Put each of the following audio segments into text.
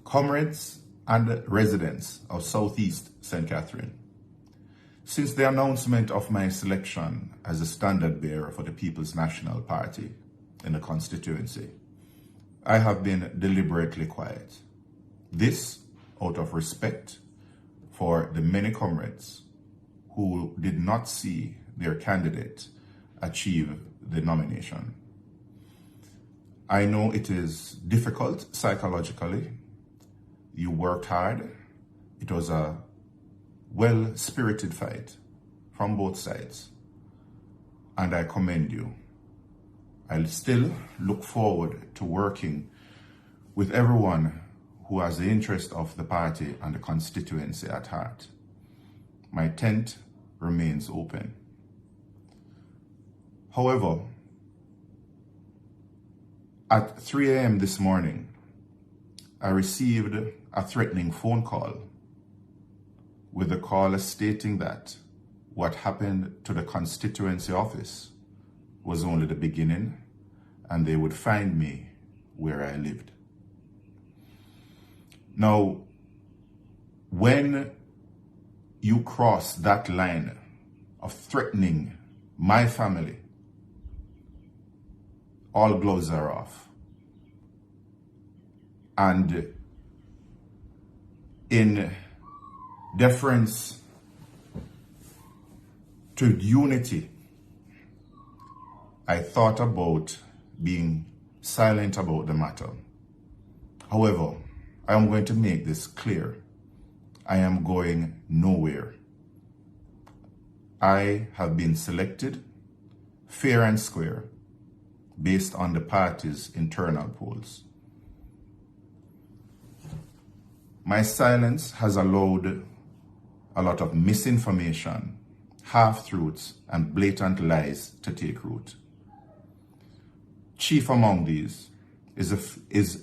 Comrades and residents of Southeast St. Catherine, since the announcement of my selection as a standard bearer for the People's National Party in the constituency, I have been deliberately quiet. This out of respect for the many comrades who did not see their candidate achieve the nomination. I know it is difficult psychologically. You worked hard. It was a well-spirited fight from both sides, and I commend you. I'll still look forward to working with everyone who has the interest of the party and the constituency at heart. My tent remains open. However, at 3 a.m. this morning, I received a threatening phone call with the caller stating that what happened to the constituency office was only the beginning and they would find me where I lived. Now, when you cross that line of threatening my family, all gloves are off. And in deference to unity, I thought about being silent about the matter. However, I am going to make this clear. I am going nowhere. I have been selected fair and square based on the party's internal polls. My silence has allowed a lot of misinformation, half-truths, and blatant lies to take root. Chief among these is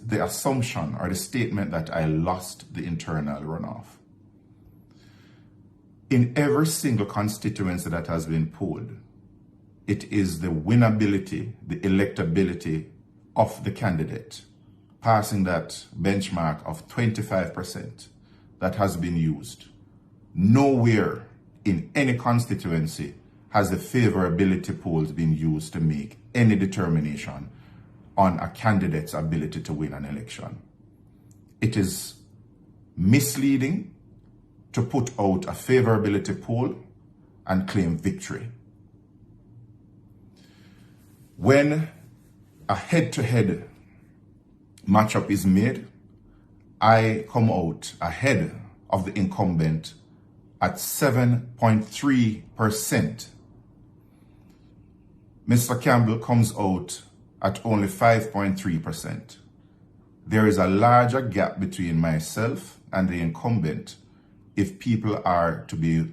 the assumption or the statement that I lost the internal runoff. In every single constituency that has been polled, it is the winnability, the electability of the candidate passing that benchmark of 25% that has been used. Nowhere in any constituency has the favorability polls been used to make any determination on a candidate's ability to win an election. It is misleading to put out a favorability poll and claim victory. When a head-to-head matchup is made, I come out ahead of the incumbent at 7.3%. Mr. Campbell comes out at only 5.3%. There is a larger gap between myself and the incumbent if people are to be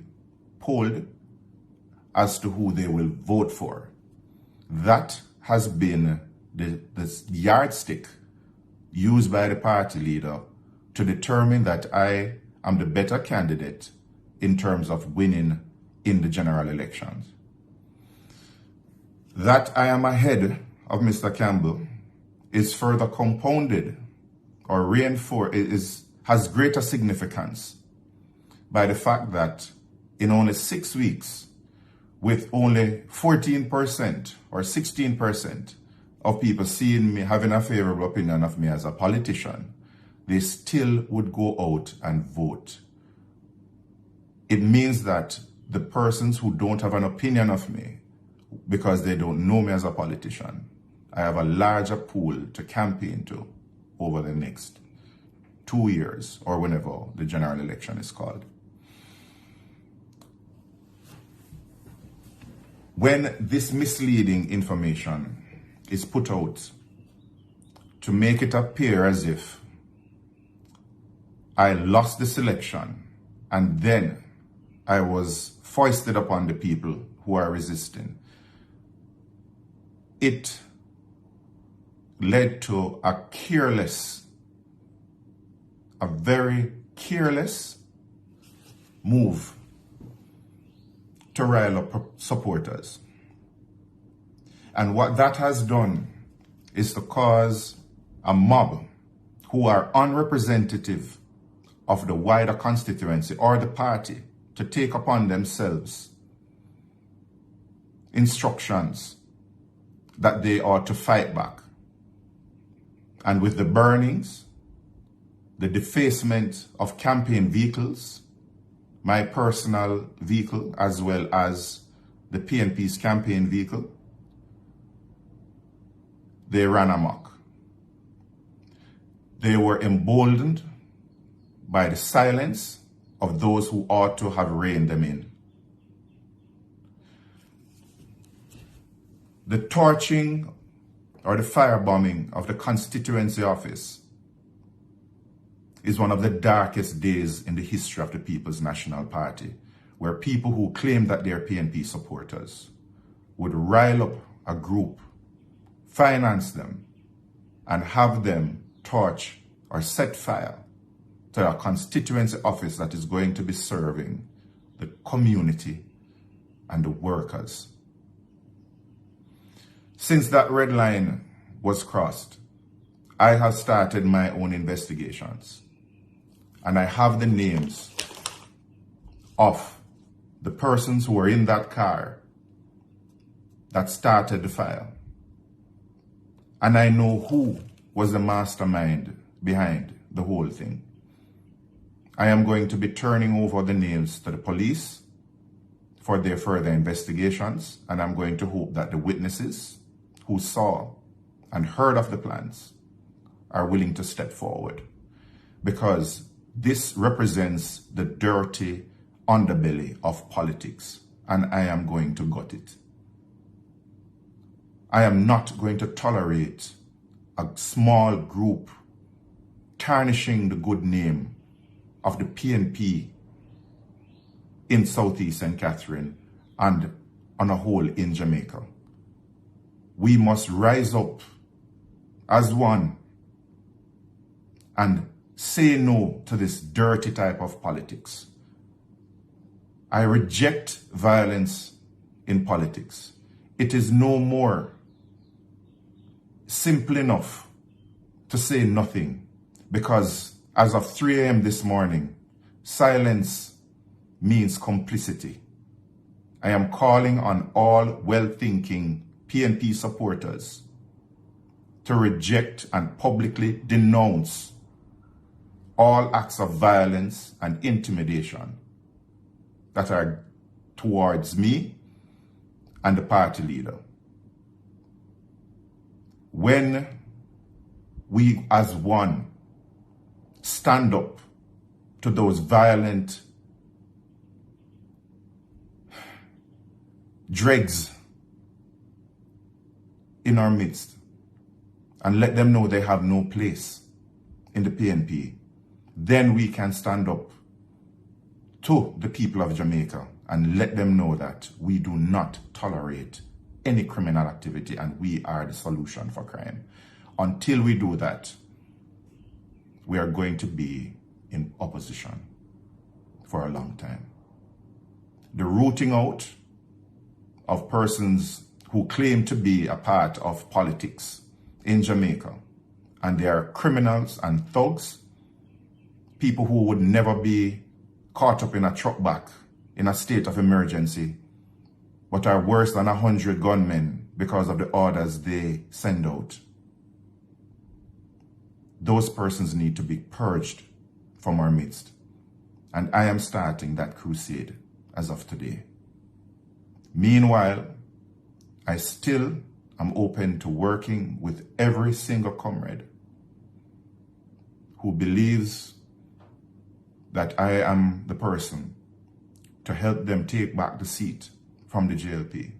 polled as to who they will vote for. That has been the yardstick used by the party leader to determine that I am the better candidate in terms of winning in the general elections. That I am ahead of Mr. Campbell is further compounded or reinforced, has greater significance by the fact that in only 6 weeks, with only 14% or 16% of people seeing me, having a favorable opinion of me as a politician, they still would go out and vote. It means that the persons who don't have an opinion of me because they don't know me as a politician, I have a larger pool to campaign to over the next 2 years or whenever the general election is called. When this misleading information is put out to make it appear as if I lost the selection and then I was foisted upon the people who are resisting, it led to a very careless move to rile up supporters. And what that has done is to cause a mob who are unrepresentative of the wider constituency or the party to take upon themselves instructions that they are to fight back. And with the burnings, the defacement of campaign vehicles, my personal vehicle as well as the PNP's campaign vehicle, they ran amok. They were emboldened by the silence of those who ought to have reined them in. The torching or the firebombing of the constituency office is one of the darkest days in the history of the People's National Party, where people who claim that they're PNP supporters would rile up a group, finance them, and have them torch or set fire to a constituency office that is going to be serving the community and the workers. Since that red line was crossed, I have started my own investigations, and I have the names of the persons who were in that car that started the fire. And I know who was the mastermind behind the whole thing. I am going to be turning over the names to the police for their further investigations, and I'm going to hope that the witnesses who saw and heard of the plans are willing to step forward, because this represents the dirty underbelly of politics, and I am going to gut it. I am not going to tolerate a small group tarnishing the good name of the PNP in Southeast St. Catherine and on a whole in Jamaica. We must rise up as one and say no to this dirty type of politics. I reject violence in politics. It is no more simple enough to say nothing, because as of 3 a.m. this morning, silence means complicity. I am calling on all well-thinking PNP supporters to reject and publicly denounce all acts of violence and intimidation that are towards me and the party leader. When we as one stand up to those violent dregs in our midst and let them know they have no place in the PNP, then we can stand up to the people of Jamaica and let them know that we do not tolerate any criminal activity and we are the solution for crime. Until we do that, we are going to be in opposition for a long time. The rooting out of persons who claim to be a part of politics in Jamaica, and they are criminals and thugs, people who would never be caught up in a truck back in a state of emergency, but are worse than 100 gunmen because of the orders they send out. Those persons need to be purged from our midst. And I am starting that crusade as of today. Meanwhile, I still am open to working with every single comrade who believes that I am the person to help them take back the seat from the JLP.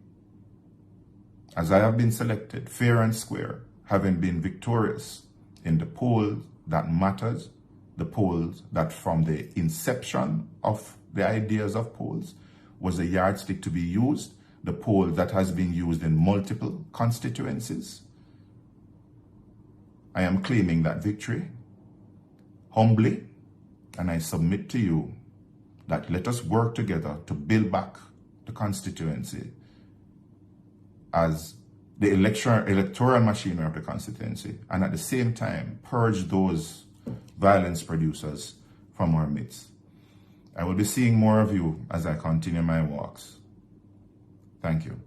As I have been selected fair and square, having been victorious in the polls that matters, the polls that from the inception of the ideas of polls was a yardstick to be used, the poll that has been used in multiple constituencies. I am claiming that victory humbly, and I submit to you that let us work together to build back the constituency as the electoral machinery of the constituency, and at the same time purge those violence producers from our midst. I will be seeing more of you as I continue my walks. Thank you.